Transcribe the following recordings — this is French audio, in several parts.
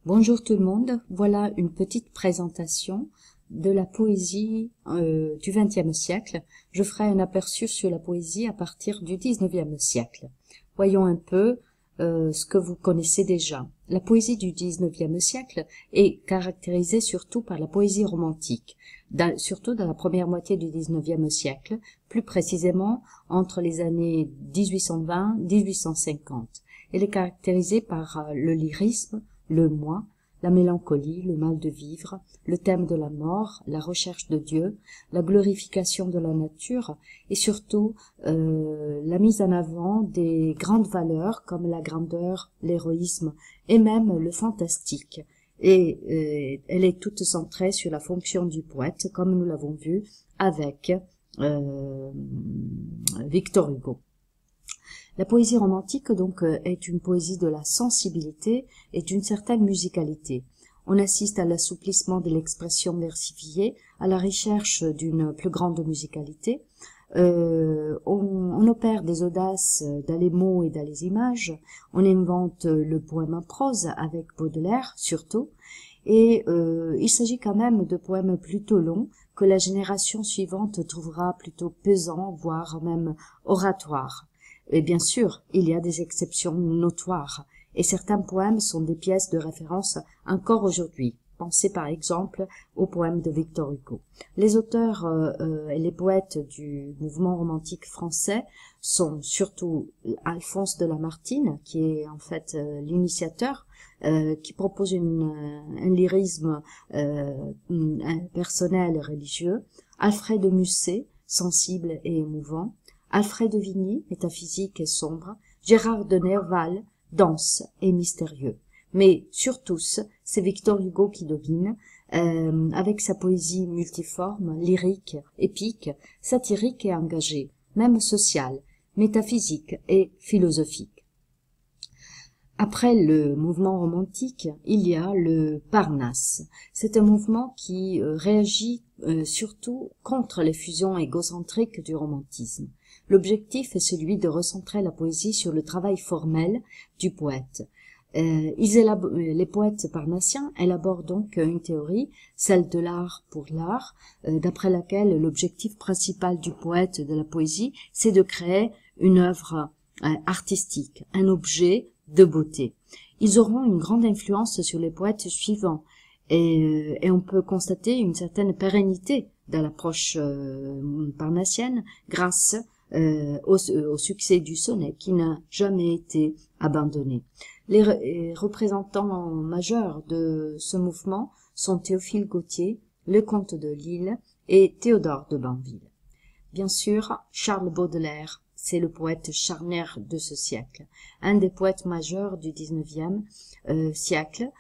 Bonjour tout le monde, voilà une petite présentation de la poésie du XXe siècle. Je ferai un aperçu sur la poésie à partir du XIXe siècle. Voyons un peu ce que vous connaissez déjà. La poésie du XIXe siècle est caractérisée surtout par la poésie romantique, surtout dans la première moitié du XIXe siècle, plus précisément entre les années 1820-1850. Elle est caractérisée par le lyrisme, le moi, la mélancolie, le mal de vivre, le thème de la mort, la recherche de Dieu, la glorification de la nature et surtout la mise en avant des grandes valeurs comme la grandeur, l'héroïsme et même le fantastique. Et elle est toute centrée sur la fonction du poète, comme nous l'avons vu avec Victor Hugo. La poésie romantique, donc, est une poésie de la sensibilité et d'une certaine musicalité. On assiste à l'assouplissement de l'expression versifiée, à la recherche d'une plus grande musicalité. On opère des audaces dans les mots et dans les images. On invente le poème en prose avec Baudelaire, surtout. Et il s'agit quand même de poèmes plutôt longs que la génération suivante trouvera plutôt pesants, voire même oratoires. Et bien sûr, il y a des exceptions notoires, et certains poèmes sont des pièces de référence encore aujourd'hui. Pensez par exemple aux poèmes de Victor Hugo. Les auteurs et les poètes du mouvement romantique français sont surtout Alphonse de Lamartine, qui est en fait l'initiateur, qui propose un lyrisme personnel et religieux, Alfred de Musset, sensible et émouvant, Alfred de Vigny, métaphysique et sombre, Gérard de Nerval, dense et mystérieux. Mais sur tous, c'est Victor Hugo qui domine, avec sa poésie multiforme, lyrique, épique, satirique et engagée, même sociale, métaphysique et philosophique. Après le mouvement romantique, il y a le Parnasse. C'est un mouvement qui réagit surtout contre les fusions égocentriques du romantisme. L'objectif est celui de recentrer la poésie sur le travail formel du poète. Les poètes parnassiens élaborent donc une théorie, celle de l'art pour l'art, d'après laquelle l'objectif principal du poète de la poésie, c'est de créer une œuvre artistique, un objet de beauté. Ils auront une grande influence sur les poètes suivants, et on peut constater une certaine pérennité dans l'approche parnassienne grâce au succès du sonnet qui n'a jamais été abandonné. Les représentants majeurs de ce mouvement sont Théophile Gautier, le comte de Lille et Théodore de Banville. Bien sûr, Charles Baudelaire, c'est le poète charnière de ce siècle, un des poètes majeurs du XIXe siècle,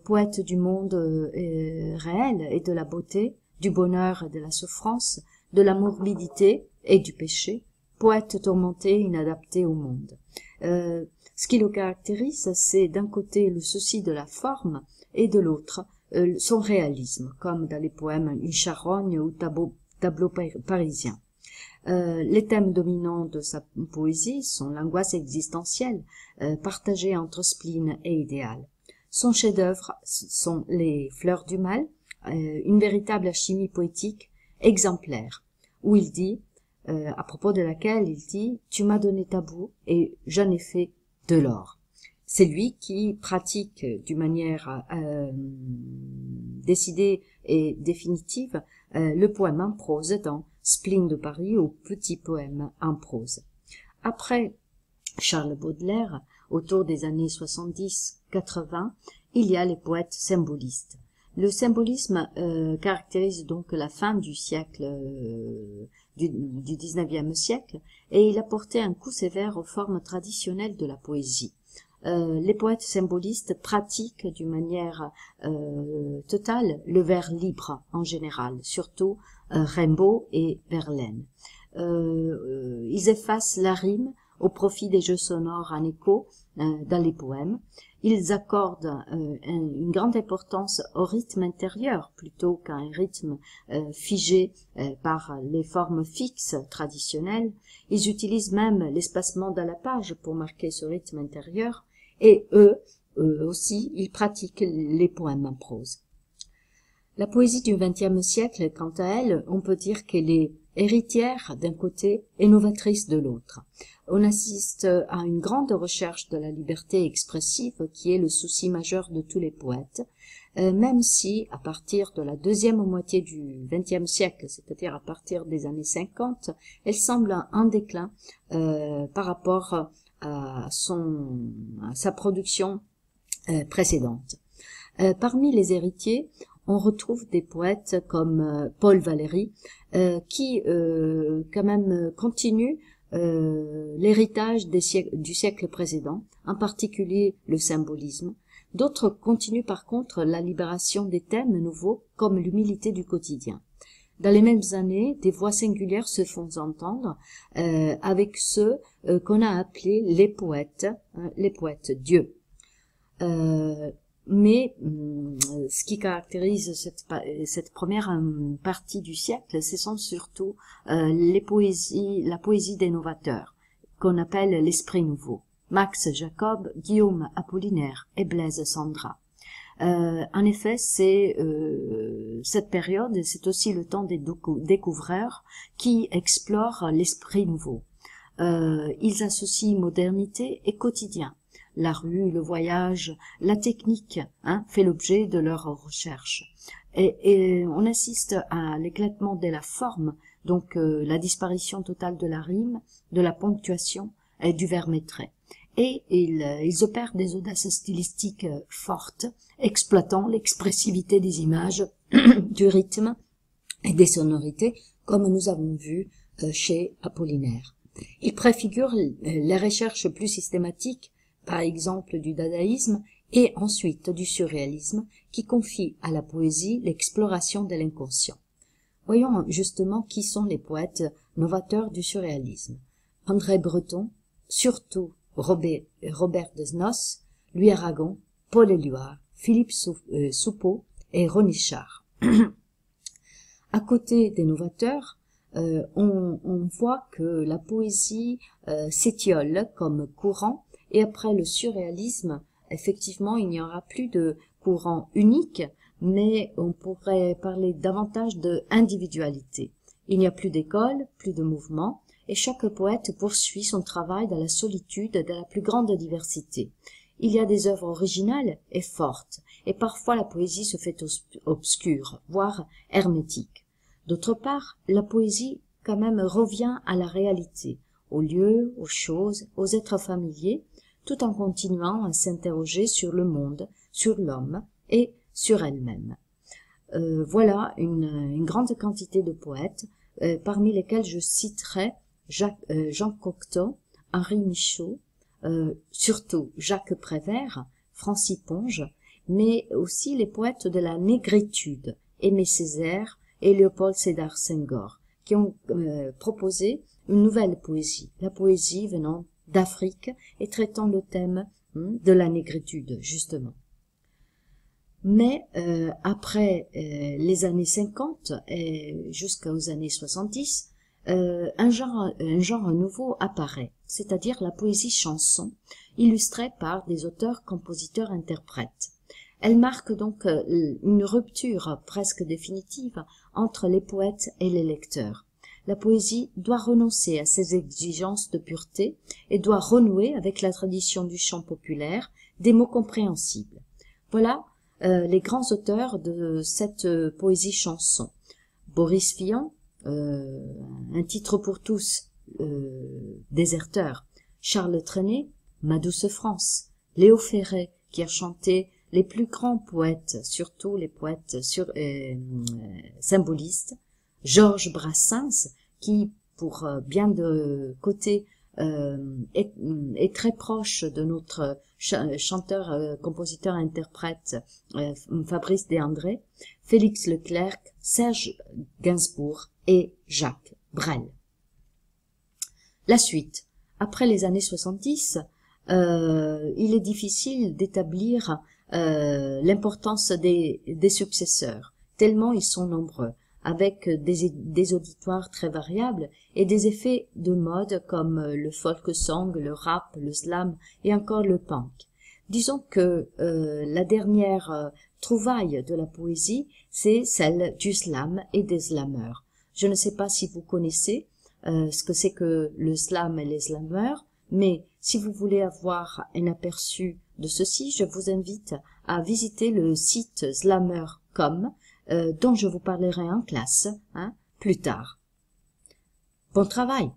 poète du monde réel et de la beauté, du bonheur et de la souffrance, de la morbidité et du péché, poète tourmenté, inadapté au monde. Ce qui le caractérise, c'est d'un côté le souci de la forme et de l'autre son réalisme, comme dans les poèmes Une charogne ou Tableau parisien. Les thèmes dominants de sa poésie sont l'angoisse existentielle, partagée entre spleen et idéal. Son chef-d'œuvre sont les Fleurs du mal, une véritable alchimie poétique exemplaire, où il dit, à propos de laquelle il dit « Tu m'as donné ta boue et j'en ai fait de l'or ». C'est lui qui pratique d'une manière décidée et définitive le poème en prose dans Spleen de Paris ou Petit poème en prose. Après Charles Baudelaire, autour des années 70-80, il y a les poètes symbolistes. Le symbolisme caractérise donc la fin du siècle du XIXe siècle et il apportait un coup sévère aux formes traditionnelles de la poésie. Les poètes symbolistes pratiquent d'une manière totale le vers libre en général, surtout Rimbaud et Verlaine. Ils effacent la rime au profit des jeux sonores en écho dans les poèmes. Ils accordent une grande importance au rythme intérieur plutôt qu'à un rythme figé par les formes fixes traditionnelles. Ils utilisent même l'espacement dans la page pour marquer ce rythme intérieur. Et eux aussi, il pratique les poèmes en prose. La poésie du XXe siècle, quant à elle, on peut dire qu'elle est héritière d'un côté et novatrice de l'autre. On assiste à une grande recherche de la liberté expressive qui est le souci majeur de tous les poètes, même si, à partir de la deuxième moitié du XXe siècle, c'est-à-dire à partir des années 50, elle semble en déclin par rapport à sa production précédente. Parmi les héritiers, on retrouve des poètes comme Paul Valéry, qui quand même continue l'héritage du siècle précédent, en particulier le symbolisme. D'autres continuent par contre la libération des thèmes nouveaux comme l'humilité du quotidien. Dans les mêmes années, des voix singulières se font entendre avec ceux qu'on a appelés les poètes dieux. Mais ce qui caractérise cette première partie du siècle, ce sont surtout la poésie des novateurs, qu'on appelle l'esprit nouveau. Max Jacob, Guillaume Apollinaire et Blaise Cendrars. En effet, cette période, c'est aussi le temps des découvreurs qui explorent l'esprit nouveau. Ils associent modernité et quotidien. La rue, le voyage, la technique fait l'objet de leurs recherches. Et on assiste à l'éclatement de la forme, donc la disparition totale de la rime, de la ponctuation et du vers métré. Et ils opèrent des audaces stylistiques fortes, exploitant l'expressivité des images, du rythme et des sonorités, comme nous avons vu chez Apollinaire. Ils préfigurent les recherches plus systématiques, par exemple du dadaïsme, et ensuite du surréalisme, qui confie à la poésie l'exploration de l'inconscient. Voyons justement qui sont les poètes novateurs du surréalisme. André Breton, surtout Robert Desnos, Louis Aragon, Paul Éluard, Philippe Soupeau et René Char. À côté des novateurs, on voit que la poésie s'étiole comme courant, et après le surréalisme, effectivement, il n'y aura plus de courant unique, mais on pourrait parler davantage de individualité. Il n'y a plus d'école, plus de mouvement, et chaque poète poursuit son travail dans la solitude de la plus grande diversité. Il y a des œuvres originales et fortes, et parfois la poésie se fait obscure, voire hermétique. D'autre part, la poésie quand même revient à la réalité, aux lieux, aux choses, aux êtres familiers, tout en continuant à s'interroger sur le monde, sur l'homme et sur elle-même. Voilà une grande quantité de poètes, parmi lesquels je citerai Jean Cocteau, Henri Michaud, surtout Jacques Prévert, Francis Ponge, mais aussi les poètes de la négritude, Aimé Césaire et Léopold Sédar Senghor, qui ont proposé une nouvelle poésie, la poésie venant d'Afrique et traitant le thème de la négritude, justement. Mais après les années 50 et jusqu'aux années 70, un genre nouveau apparaît, c'est-à-dire la poésie chanson, illustrée par des auteurs, compositeurs, interprètes. Elle marque donc une rupture presque définitive entre les poètes et les lecteurs. La poésie doit renoncer à ses exigences de pureté et doit renouer avec la tradition du chant populaire, des mots compréhensibles. Voilà les grands auteurs de cette poésie chanson. Boris Vian, Un titre pour tous, Déserteur. Charles Trenet, Ma douce France. Léo Ferré, qui a chanté les plus grands poètes, surtout les poètes symbolistes. Georges Brassens, qui, pour bien de côtés, est très proche de notre chanteur, compositeur, interprète Fabrice Deandré, Félix Leclerc, Serge Gainsbourg et Jacques Brel. La suite. Après les années 70, il est difficile d'établir l'importance des successeurs, tellement ils sont nombreux, avec des auditoires très variables et des effets de mode comme le folk song, le rap, le slam et encore le punk. Disons que la dernière trouvaille de la poésie, c'est celle du slam et des slameurs. Je ne sais pas si vous connaissez ce que c'est que le slam et les slameurs, mais si vous voulez avoir un aperçu de ceci, je vous invite à visiter le site slammer.com dont je vous parlerai en classe plus tard. Bon travail!